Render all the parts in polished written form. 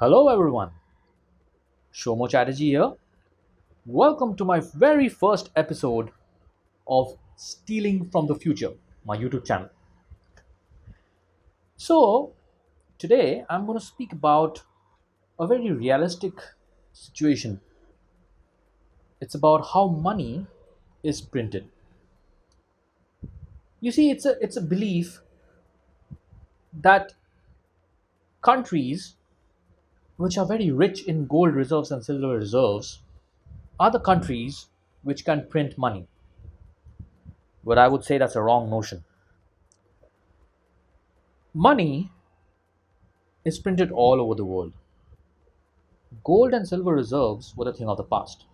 Hello everyone, Shomo Chatterjee here. Welcome to my very first episode of Stealing from the Future, my YouTube channel. So, today I'm going to speak about a very realistic situation. It's about how money is printed. You see, it's a belief that countries which are very rich in gold reserves and silver reserves are the countries which can print money. But I would say that's a wrong notion. Money is printed all over the world. Gold and silver reserves were a thing of the past.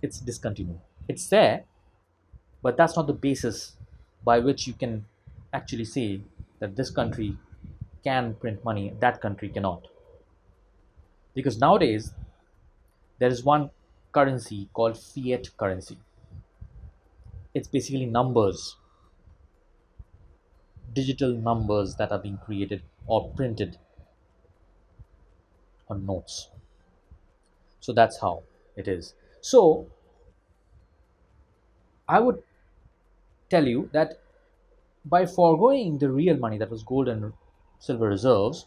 It's discontinued. It's there, but that's not the basis by which you can actually say that this country can print money, that country cannot. Because nowadays, there is one currency called fiat currency. It's basically numbers, digital numbers that are being created or printed on notes. So that's how it is. So I would tell you that by foregoing the real money that was gold and silver reserves,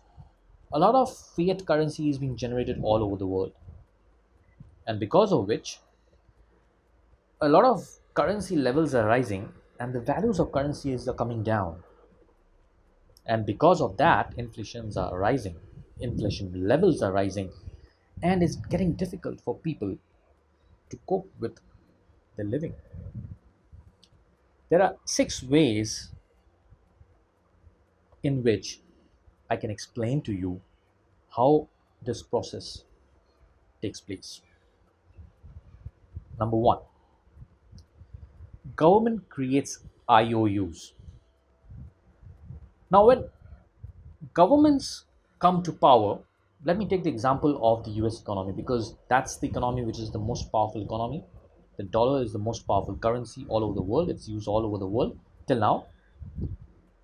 a lot of fiat currency is being generated all over the world. And because of which, a lot of currency levels are rising and the values of currencies are coming down. And because of that, inflations are rising, inflation levels are rising, and it's getting difficult for people to cope with their living. There are 6 ways in which I can explain to you how this process takes place. Number one, government creates IOUs. Now, when governments come to power, let me take the example of the US economy because that's the economy which is the most powerful economy. The dollar is the most powerful currency all over the world. It's used all over the world till now.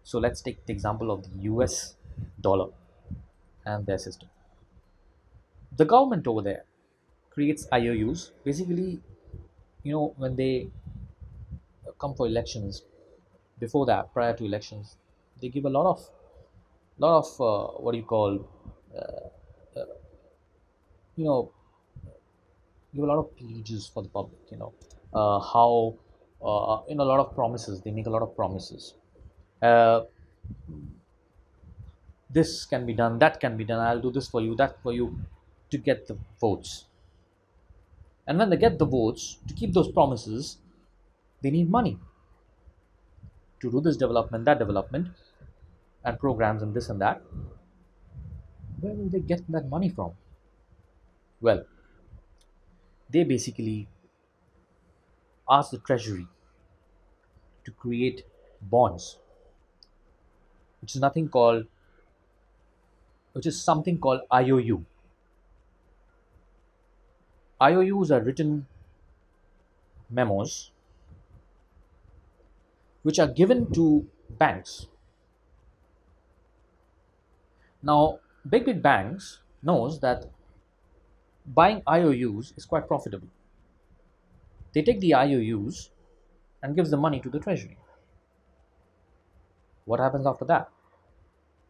So let's take the example of the US dollar and their system. The government over there creates IOUs. Basically, when they come for elections, before that, prior to elections, they give a lot of what do you call, you know, give a lot of pledges for the public. How a lot of promises. They make a lot of promises. Uh, this can be done, that can be done. I'll do this for you, that for you, to get the votes. And when they get the votes to keep those promises, they need money to do this development, that development, and programs and this and that. Where will they get that money from? Well, they basically ask the treasury to create bonds, which is nothing called, which is something called IOU. IOUs are written memos which are given to banks. Now, big banks knows that buying IOUs is quite profitable. They take the IOUs and gives the money to the treasury. What happens after that?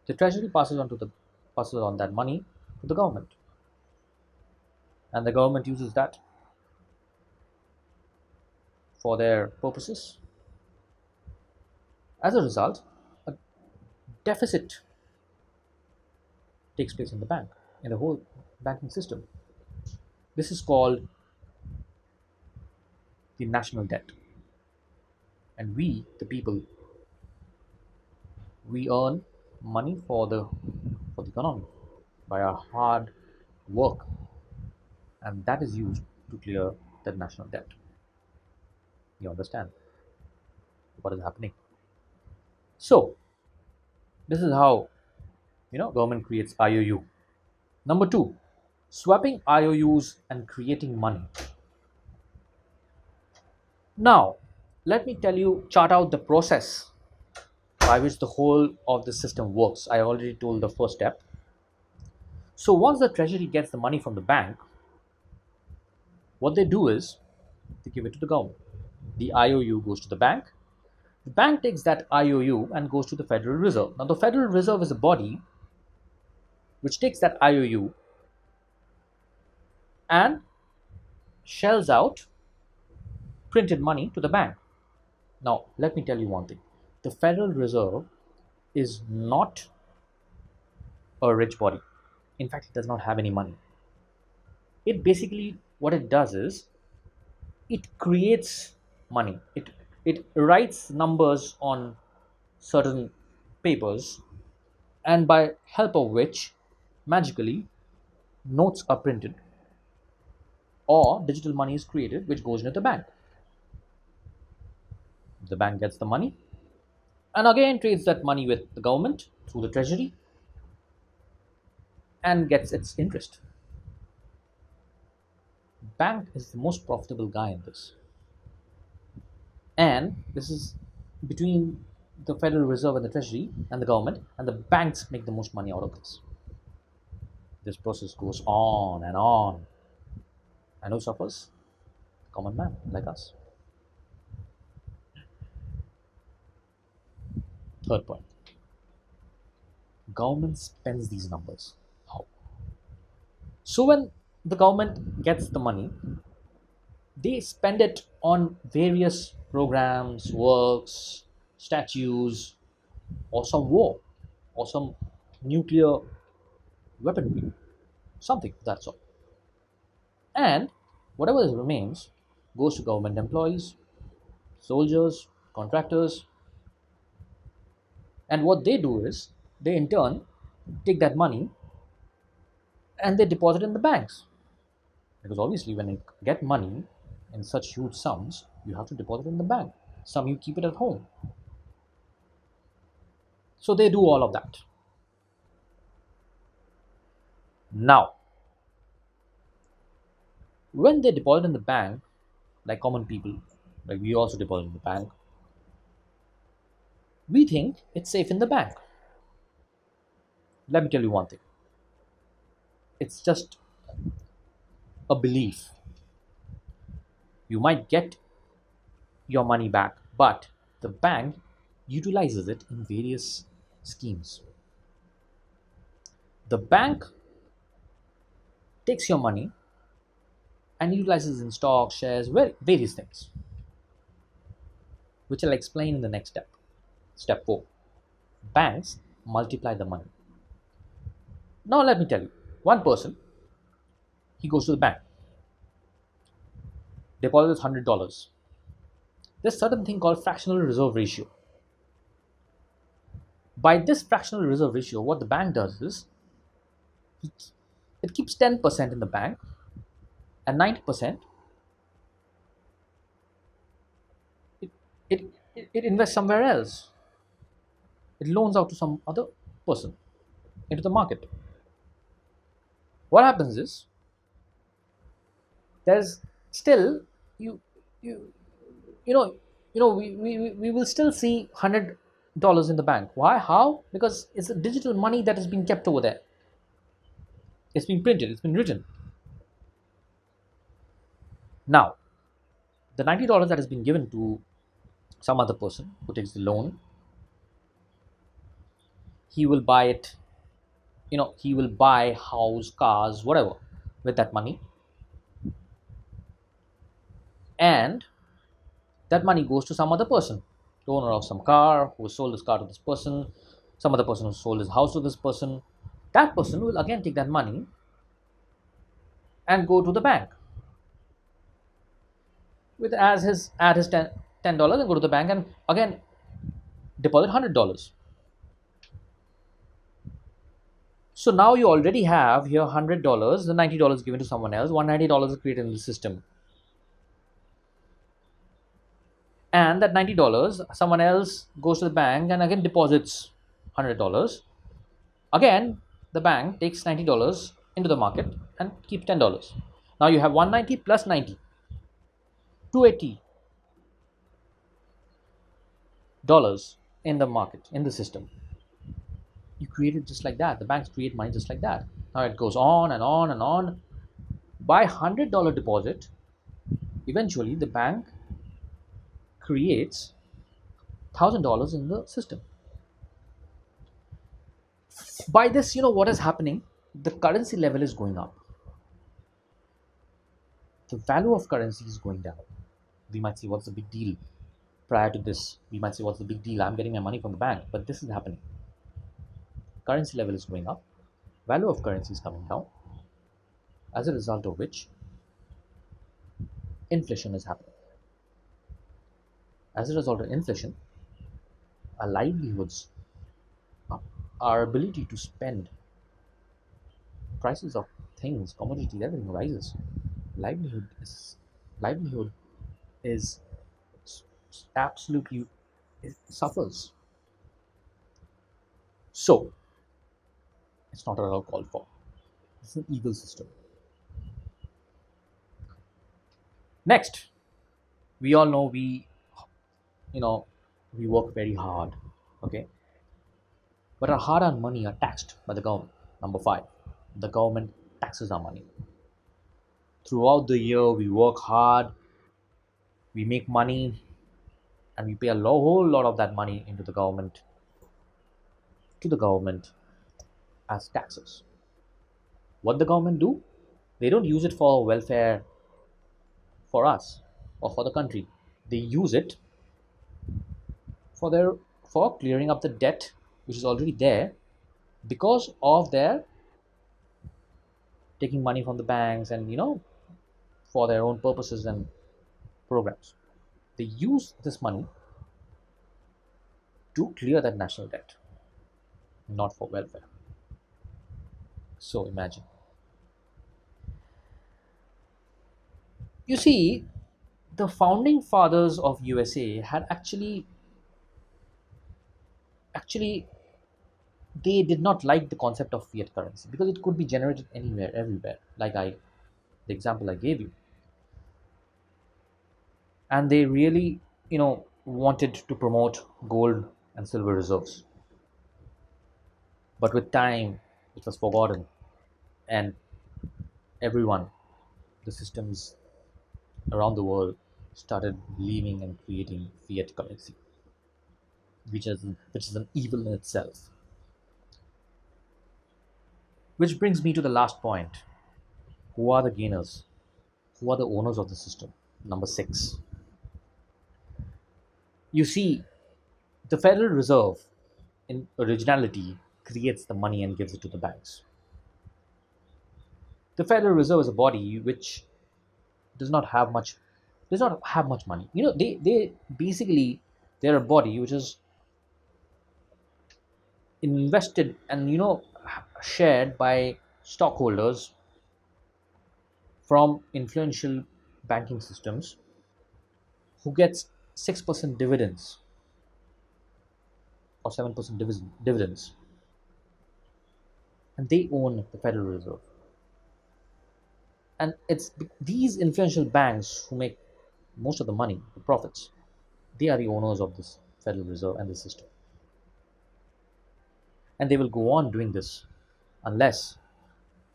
The treasury passes on that money to the government, and the government uses that for their purposes. As a result, a deficit takes place in the bank, in the whole banking system. This is called the national debt. And we, the people, we earn money for the economy by our hard work, and that is used to clear the national debt. You understand what is happening? So this is how government creates IOU. Number two, swapping IOUs and creating money. Now, let me chart out the process by which the whole of the system works. I already told the first step. So once the treasury gets the money from the bank, what they do is they give it to the government. The IOU goes to the bank. The bank takes that IOU and goes to the Federal Reserve. Now, the Federal Reserve is a body which takes that IOU and shells out printed money to the bank. Now, let me tell you one thing: the Federal Reserve is not a rich body. In fact, it does not have any money. It basically, what it does is it creates money. It writes numbers on certain papers, and by help of which magically notes are printed or digital money is created which goes into the bank. The bank gets the money and again trades that money with the government through the treasury and gets its interest. Bank is the most profitable guy in this, and this is between the Federal Reserve and the treasury and the government, and the banks make the most money out of this. This process goes on and on, and who suffers? Common man like us. Third point: government spends these numbers. How? So when the government gets the money, they spend it on various programs, works, statues, or some war, or some nuclear weaponry, something that's all. And whatever remains goes to government employees, soldiers, contractors, and what they do is they in turn take that money and they deposit in the banks. Because obviously, when you get money in such huge sums, you have to deposit in the bank. Some you keep it at home. So they do all of that. Now, when they deposit in the bank, like common people, like we also deposit in the bank, we think it's safe in the bank. Let me tell you one thing: it's just a belief. You might get your money back, but the bank utilizes it in various schemes. The bank takes your money and utilizes in stocks, shares, various things, which I'll explain in the next step. Step 4: banks multiply the money. Now, let me tell you, one person, he goes to the bank, deposits $100. There's certain thing called fractional reserve ratio. By this fractional reserve ratio, what the bank does is it keeps 10% in the bank and 90% it, it invests somewhere else. It loans out to some other person into the market. What happens is there's still you you you know we will still see $100 in the bank. Why? How? Because it's a digital money that has been kept over there. It's been printed, it's been written. Now, the $90 that has been given to some other person who takes the loan, he will buy it, he will buy house, cars, whatever with that money, and that money goes to some other person, the owner of some car who sold his car to this person, some other person who sold his house to this person. That person will again take that money and go to the bank with as his at his $10 and go to the bank and again deposit $100. So now you already have here $100, the $90 given to someone else, $190 is created in the system. And that $90, someone else goes to the bank and again deposits $100. Again, the bank takes $90 into the market and keeps $10. Now you have 190 plus 90, $280 in the market, in the system. You create it just like that. The banks create money just like that. Now it goes on and on and on. By $100 deposit, eventually the bank creates $1,000 in the system. By this, what is happening? The currency level is going up. The value of currency is going down. We might say, what's the big deal? Prior to this, we might say, what's the big deal? I'm getting my money from the bank. But this is happening. Currency level is going up. Value of currency is coming down. As a result of which, inflation is happening. As a result of inflation, our livelihoods, our ability to spend, prices of things, commodities, everything rises. Livelihood is absolutely, it suffers. So it's not at all called for. It's an evil system. Next, we all know you know we work very hard, okay, but our hard-earned money are taxed by the government. Number five, the government taxes our money. Throughout the year we work hard, we make money, and we pay a whole lot of that money into the government, to the government, as taxes. What the government do? They don't use it for welfare for us or for the country. They use it for their for clearing up the debt which is already there, because of their taking money from the banks, and for their own purposes and programs. They use this money to clear that national debt, not for welfare. So imagine. You see, the founding fathers of USA had actually they did not like the concept of fiat currency because it could be generated anywhere, everywhere, like the example I gave you. And they really, wanted to promote gold and silver reserves. But with time, it was forgotten, and everyone, the systems around the world, started believing and creating fiat currency, which is an evil in itself. Which brings me to the last point. Who are the gainers? Who are the owners of the system? Number six. You see, the Federal Reserve, in originality, creates the money and gives it to the banks. The Federal Reserve is a body which does not have much does not have much money. They basically, they're a body which is invested and shared by stockholders from influential banking systems, who gets 6% dividends or 7% dividends, and they own the Federal Reserve. And it's these influential banks who make most of the money, the profits. They are the owners of this Federal Reserve and the system. And they will go on doing this unless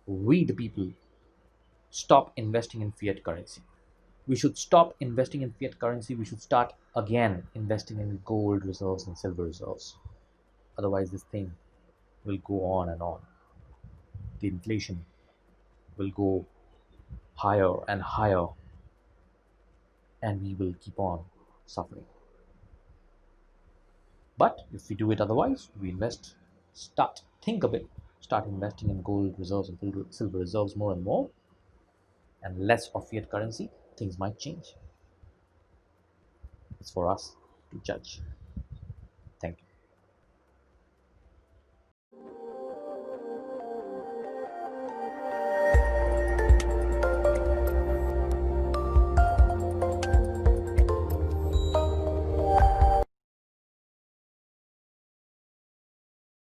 we, the people, stop investing in fiat currency. We should stop investing in fiat currency. We should start again investing in gold reserves and silver reserves. Otherwise, this thing will go on and on. The inflation will go higher and higher, and we will keep on suffering. But if we do it otherwise, we think of it, start investing in gold reserves and silver reserves more and more, and less of fiat currency, things might change. It's for us to judge.